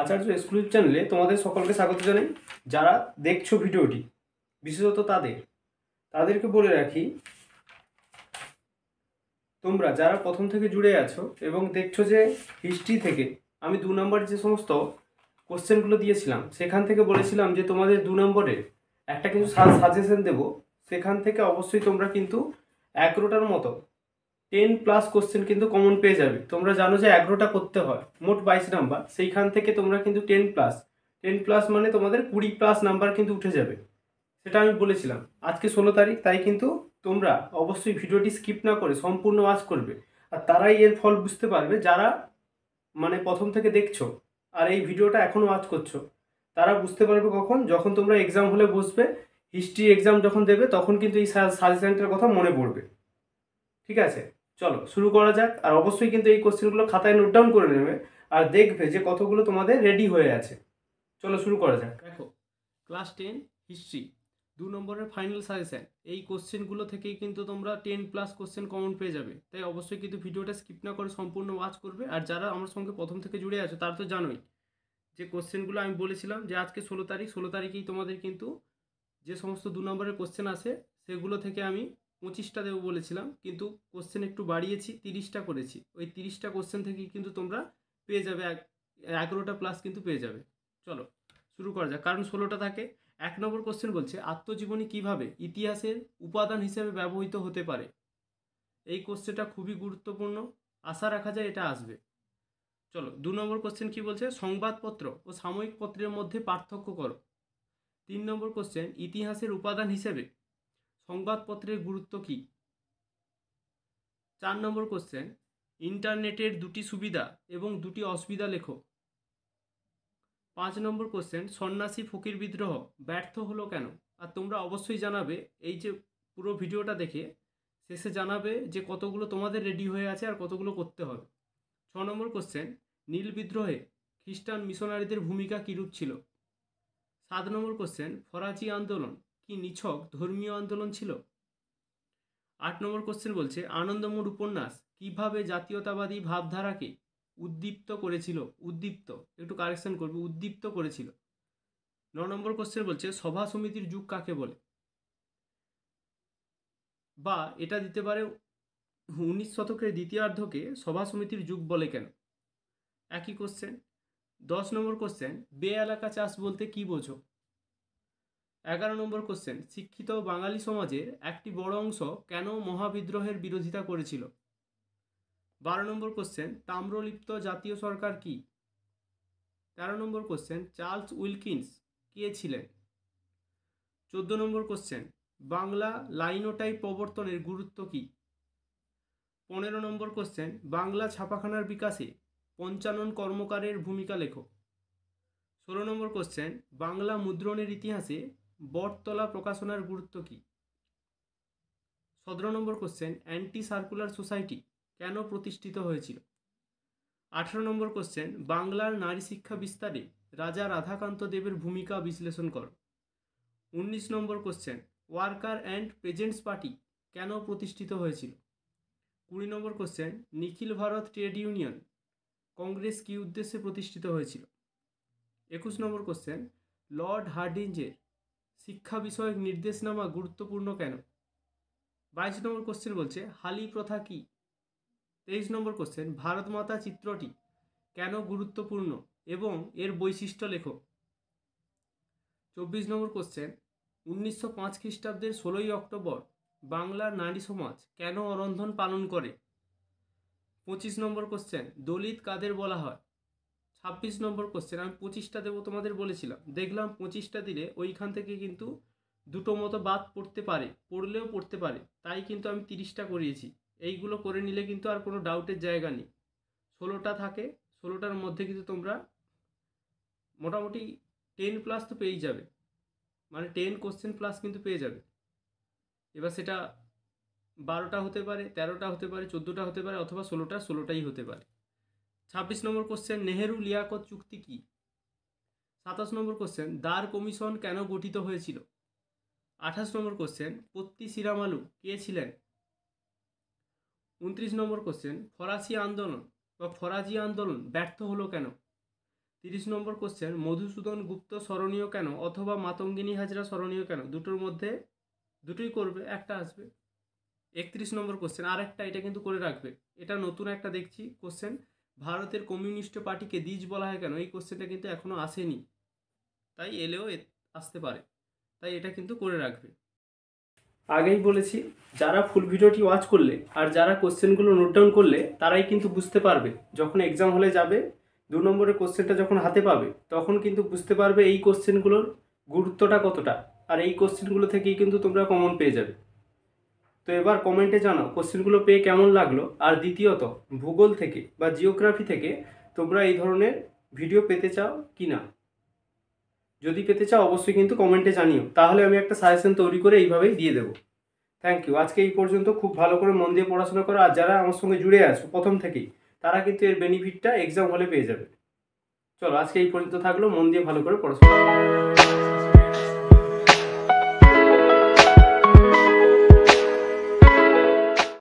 আচার্য exclusive চ্যানেলে তোমাদের সকলকে স্বাগত জানাই। যারা দেখছো ভিডিওটি, বিশেষত তাদেরকে বলে রাখি, তোমরা যারা প্রথম থেকে জুড়ে আছো এবং দেখছো যে হিস্ট্রি থেকে আমি 2 নম্বর যে সমস্ত কোশ্চেনগুলো দিয়েছিলাম সেখান থেকে বলেছিলাম যে তোমাদের 2 নম্বরে একটা কিছু সাজেশন দেবো, সেখান থেকে অবশ্যই তোমরা কিন্তু 11টার মতো 10+ কোশ্চেন কিন্তু কমন পেয়ে যাবে। তোমরা জানো যে 11টা করতে হয়, মোট 22 নাম্বার, সেইখান থেকে তোমরা কিন্তু 10+ মানে তোমাদের 20+ নাম্বার কিন্তু উঠে যাবে, সেটা আমি বলেছিলাম। আজকে 16 তারিখ, তাই কিন্তু তোমরা অবশ্যই ভিডিওটি স্কিপ না করে সম্পূর্ণ ওয়াচ করবে। আর তারাই এর ফল বুঝতে পারবে যারা মানে প্রথম থেকে দেখছো আর এই ভিডিওটা এখনও ওয়াচ করছো। তারা বুঝতে পারবে কখন, যখন তোমরা এক্সাম হলে বসবে, হিস্ট্রি এক্সাম যখন দেবে, তখন কিন্তু এই সাজেশনটার কথা মনে পড়বে। ঠিক আছে, চলো শুরু করা যাক। আর অবশ্যই কিন্তু এই কোশ্চেনগুলো খাতায় নোট ডাউন করে নেবে আর দেখবে যে কতগুলো তোমাদের রেডি হয়ে আছে। চলো শুরু করা যাক। দেখো, ক্লাস 10 হিস্ট্রি 2 নম্বরের ফাইনাল সাজেশন, এই কোশ্চেনগুলো থেকেই কিন্তু তোমরা 10+ কোশ্চেন কমন পেয়ে যাবে। তাই অবশ্যই কিন্তু ভিডিওটা স্কিপ না করে সম্পূর্ণ ওয়াচ করবে। আর যারা আমার সঙ্গে প্রথম থেকে জুড়ে আছো তারা তো জানোই যে কোশ্চেনগুলো আমি বলেছিলাম যে আজকে 16 তারিখ, 16 তারিখেই তোমাদের কিন্তু যে সমস্ত 2 নম্বরের কোশ্চেন আসে সেগুলো থেকে আমি 25টা দেবো বলেছিলাম, কিন্তু কোশ্চেন একটু বাড়িয়েছি, 30টা করেছি। ওই 30টা কোশ্চেন থেকেই কিন্তু তোমরা পেয়ে যাবে 11টা প্লাস কিন্তু পেয়ে যাবে। চলো শুরু করা যাক, কারণ 16টা থাকে। 1 নম্বর কোশ্চেন বলছে আত্মজীবনী কিভাবে ইতিহাসের উপাদান হিসেবে ব্যবহৃত হতে পারে। এই কোশ্চেনটা খুবই গুরুত্বপূর্ণ, আশা রাখা যায় এটা আসবে। চলো 2 নম্বর কোশ্চেন কি বলছে, সংবাদপত্র ও সাময়িক পত্রের মধ্যে পার্থক্য করো। 3 নম্বর কোশ্চেন, ইতিহাসের উপাদান হিসেবে সংবাদপত্রের গুরুত্ব কী। 4 নম্বর কোশ্চেন, ইন্টারনেটের দুটি সুবিধা এবং দুটি অসুবিধা লেখো। 5 নম্বর কোশ্চেন, সন্ন্যাসী ফকির বিদ্রোহ ব্যর্থ হলো কেন। আর তোমরা অবশ্যই জানাবে, এই যে পুরো ভিডিওটা দেখে শেষে জানাবে যে কতগুলো তোমাদের রেডি হয়ে আছে আর কতগুলো করতে হবে। 6 নম্বর কোশ্চেন, নীল বিদ্রোহে খ্রিস্টান মিশনারিদের ভূমিকা কীরূপ ছিল। 7 নম্বর কোশ্চেন, ফরাজি আন্দোলন কি নিছক ধর্মীয় আন্দোলন ছিল। 8 নম্বর কোশ্চেন বলছে আনন্দমোড় উপন্যাস কিভাবে জাতীয়তাবাদী ভাবধারাকে উদ্দীপ্ত, একটু কারেকশন করবে, উদ্দীপ্ত করেছিল। 9 নম্বর কোশ্চেন বলছে সভা সমিতির যুগ কাকে বলে, বা এটা দিতে পারে 19 শতকের দ্বিতীয়ার্ধকে সভা সমিতির যুগ বলে কেন। একই কোশ্চেন। 10 নম্বর কোশ্চেন, বে এলাকা চাষ বলতে কি বোঝো। 11 নম্বর কোশ্চেন, শিক্ষিত বাঙালি সমাজের একটি বড় অংশ কেন মহাবিদ্রোহের বিরোধিতা করেছিল। 12 নম্বর কোশ্চেন, তাম্রলিপ্ত জাতীয় সরকার কি। 13 নম্বর কোশ্চেন, চার্লস উইলকিন্স কে ছিলেন। 14 নম্বর কোশ্চেন, বাংলা লাইনোটাইপ প্রবর্তনের গুরুত্ব কী। 15 নম্বর কোশ্চেন, বাংলা ছাপাখানার বিকাশে পঞ্চানন কর্মকারের ভূমিকা লেখো। 16 নম্বর কোশ্চেন, বাংলা মুদ্রণের ইতিহাসে বটতলা প্রকাশনার গুরুত্ব কী। 17 নম্বর কোশ্চেন, অ্যান্টি সার্কুলার সোসাইটি কেন প্রতিষ্ঠিত হয়েছিল। 18 নম্বর কোশ্চেন, বাংলার নারী শিক্ষা বিস্তারে রাজা রাধাকান্ত দেবের ভূমিকা বিশ্লেষণ করো। 19 নম্বর question, worker and peasants party কেন প্রতিষ্ঠিত হয়েছিল। 20 নম্বর question, Nikhil Bharat trade union Congress কী উদ্দেশ্যে প্রতিষ্ঠিত হয়েছিল। 21 নম্বর কোশ্চেন, লর্ড হার্ডিঞ্জের শিক্ষা বিষয়ক নির্দেশনামা গুরুত্বপূর্ণ কেন। 22 নম্বর কোশ্চেন বলছে হালি প্রথা কী। 23 নম্বর কোশ্চেন, ভারত মাতা চিত্রটি কেন গুরুত্বপূর্ণ এবং এর বৈশিষ্ট্য লেখো। 24 নম্বর কোশ্চেন, 1905 খ্রিস্টাব্দের 16ই অক্টোবর বাংলার নারী সমাজ কেন অরন্ধন পালন করে। 25 নম্বর কোশ্চেন, দলিত কাদের বলা হয়। 26 নম্বর কোশ্চেন, আমি 25টা দেবো তোমাদের বলেছিলাম, দেখলাম 25টা দিলে ওইখান থেকে কিন্তু দুটো মতো বাদ পড়লেও পড়তে পারে, তাই কিন্তু আমি 30টা করিয়েছি। এইগুলো করে নিলে কিন্তু আর কোনো ডাউটের জায়গা নেই। 16টা থাকে, 16টার মধ্যে কিন্তু তোমরা মোটামুটি 10+ তো পেয়েই যাবে, মানে 10 কোশ্চেন প্লাস কিন্তু পেয়ে যাবে। এবার সেটা 12টা হতে পারে, 13টা হতে পারে, 14টা হতে পারে, অথবা 16টাই হতে পারে। 26 নম্বর কোশ্চেন, নেহেরু লিয়াকত চুক্তি কি। 27 নম্বর কোশ্চেন, দার কমিশন কেন গঠিত হয়েছিল। 28 নম্বর কোশ্চেন, পত্তি সিরামালু কে ছিলেন। 29 নম্বর কোশ্চেন, ফরাসি আন্দোলন বা ফরাজি আন্দোলন ব্যর্থ হলো কেন। 30 নম্বর কোশ্চেন, মধুসূদন গুপ্ত স্মরণীয় কেন অথবা মাতঙ্গিনী হাজরা স্মরণীয় কেন? দুটোর মধ্যে দুটোই করবে, একটা আসবে। 31 নম্বর কোশ্চেন, আর একটা, এটা কিন্তু করে রাখবে, এটা নতুন একটা দেখছি কোশ্চেন, ভারতের কমিউনিস্ট পার্টিকে দ্বিজ বলা হয় কেন? এই কোশ্চেনটা কিন্তু এখনো আসেনি, তাই এলেও আসতে পারে, তাই এটা কিন্তু করে রাখবে। আগেই বলেছি, যারা ফুল ভিডিওটি ওয়াচ করলে আর যারা কোশ্চেনগুলো নোট ডাউন করলে তারাই কিন্তু বুঝতে পারবে, যখন এক্সাম হলে যাবে 2 নম্বরের কোশ্চেনটা যখন হাতে পাবে তখন কিন্তু বুঝতে পারবে এই কোশ্চেনগুলোর গুরুত্বটা কতটা, আর এই কোশ্চেনগুলো থেকেই কিন্তু তোমরা কমন পেয়ে যাবে। তো এবার কমেন্টে জানাও কোশ্চেনগুলো পেয়ে কেমন লাগলো, আর দ্বিতীয়ত ভূগোল থেকে বা জিওগ্রাফি থেকে তোমরা এই ধরনের ভিডিও পেতে চাও কি না। যদি পেতে চাও অবশ্যই কিন্তু কমেন্টে জানিও, তাহলে আমি একটা সাজেশন তৈরি করে এইভাবেই দিয়ে দেবো। Thank you. আজকে এই পর্যন্ত, খুব ভালো করে মন দিয়ে পড়াশোনা করো, আর যারা আমার সঙ্গে জুড়ে আছো প্রথম থেকেই তারা কিন্তু এর বেনিফিটটা এক্সাম হলে পেয়ে যাবে। চলো আজকে এই পর্যন্ত থাকলো, মন দিয়ে ভালো করে পড়াশোনা করো।